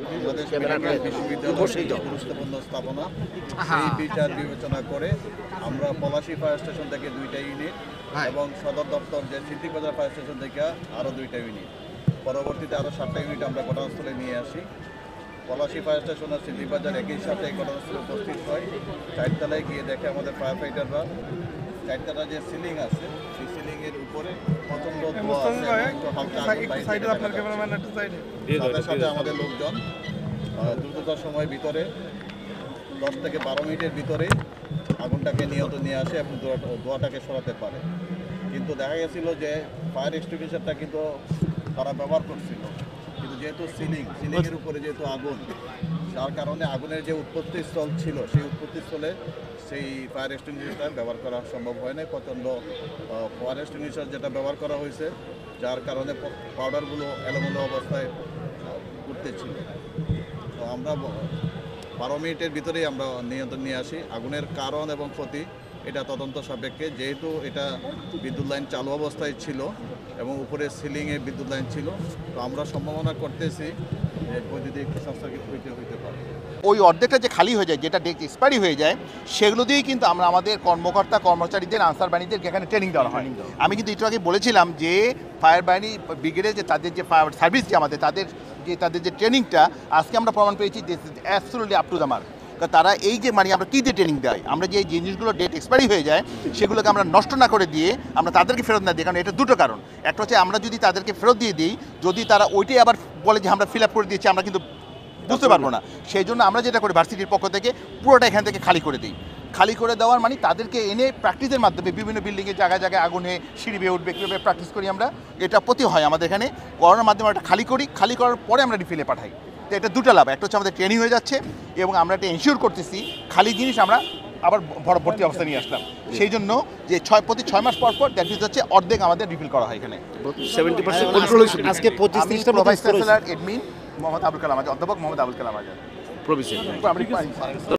Bangladesh medical বিশ্ববিদ্যালয়ের গুরুত্বপূর্ণ স্থাপনা, সেই বিচার বিবেচনা করে আমরা পলাশী ফায়ার স্টেশন থেকে 2টা ইউনিট এবং সদর দপ্তর যে সিদ্দিকবাজার ফায়ার স্টেশন থেকে আরও 2টা ইউনিট, পরবর্তীতে আরও 7টা ইউনিট আমরা ঘটনাস্থলে নিয়ে আসি। পলাশী ফায়ার স্টেশন আর সিদ্দিকবাজার একই সাথে ঘটনাস্থলে উপস্থিত হয়। 4তলায় গিয়ে দেখে আমাদের ফায়ার ফাইটাররা 4তলার যে সিলিং আছে সেই সিলিংয়ের উপরে প্রচণ্ড সাথে সাথে আমাদের লোকজন দ্রুততার সময় ভিতরে 10 থেকে 12 মিনিটের ভিতরে আগুনটাকে নিয়ে আসে এবং ধোঁয়াটাকে সরাতে পারে। কিন্তু দেখা গেছিল যে ফায়ার এক্সটিংগুইশারটা কিন্তু তারা ব্যবহার করছিল, কিন্তু যেহেতু সিলিংয়ের উপরে যেহেতু আগুন, যার কারণে আগুনের যে উৎপত্তিস্থল ছিল সেই উৎপত্তিস্থলে সেই ফায়ার এক্সটিংগুইশার ব্যবহার করা সম্ভব হয় না। প্রচণ্ড ফায়ার এক্সটিংগুইশার যেটা ব্যবহার করা হয়েছে, যার কারণে পাউডারগুলো এলোমেলো অবস্থায় উঠতেছিল। তো আমরা 12 মিনিটের ভিতরেই আমরা নিয়ন্ত্রণ নিয়ে আসি। আগুনের কারণ এবং ক্ষতি এটা তদন্ত সাপেক্ষে, যেহেতু এটা বিদ্যুৎ লাইন চালু অবস্থায় ছিল এবং উপরে সিলিংয়ে বিদ্যুৎ লাইন ছিল, তো আমরা সম্ভাবনা করতেছি যে বৈদ্যুতিক শর্ট সার্কিট হইতে পারে। ওই অর্ধেকটা যে খালি হয়ে যায়, যেটা ডেট এক্সপায়ারি হয়ে যায়, সেগুলো দিয়েই কিন্তু আমরা আমাদের কর্মচারীদের আনসার বাহিনীদেরকে এখানে ট্রেনিং দেওয়া হয়। আমি কিন্তু একটু আগে বলেছিলাম যে ফায়ার বাহিনী ব্রিগেডের যে তাদের যে ফায়ার সার্ভিস যে তাদের যে ট্রেনিংটা আজকে আমরা প্রমাণ পেয়েছি this is absolutely up to the mark. তারা এই যে আমরা কী দিয়ে ট্রেনিং দেয়, আমরা যে জিনিসগুলো ডেট এক্সপায়ারি হয়ে যায় সেগুলোকে আমরা নষ্ট না করে দিয়ে আমরা তাদেরকে ফেরত না দিই। কারণ এটা দুটো কারণ, একটা হচ্ছে আমরা যদি তাদেরকে ফেরত দিয়ে দিই, যদি তারা ওইটাই আবার বলে যে আমরা ফিল আপ করে দিয়েছি, আমরা কিন্তু বুঝতে পারবো না। সেই জন্য আমরা যেটা করি ভার্সিটির পক্ষ থেকে পুরোটা এখান থেকে খালি করে দিই। খালি করে দেওয়ার মানে তাদেরকে এনে প্র্যাকটিসের মাধ্যমে বিভিন্ন বিল্ডিংয়ে জায়গায় জায়গায় আগুনে সিঁড়ি বেয়ে উঠবে কীভাবে প্র্যাকটিস করি আমরা, এটা প্রতি হয় আমাদের এখানে। করানোর মাধ্যমে একটা খালি করি, খালি করার পরে আমরা রিফিলে পাঠাই। তো এটা দুটো লাভ, একটা হচ্ছে আমাদের ট্রেনিং হয়ে যাচ্ছে এবং আমরা এটা এনশিওর করতেছি খালি জিনিস আমরা আবার ভর্তি অবস্থা নিয়ে আসলাম। সেই জন্য যে প্রতি 6 মাস পর দ্যাট মিনস হচ্ছে অর্ধেক আমাদের রিফিল করা হয় এখানে। 70% কন্ট্রোল আজকে 25-30টা অ্যাডমিন মোহাম্মদ আবুল কালাম আজাদ, অধ্যাপক মোহাম্মদ আবুল কালাম আজাদ।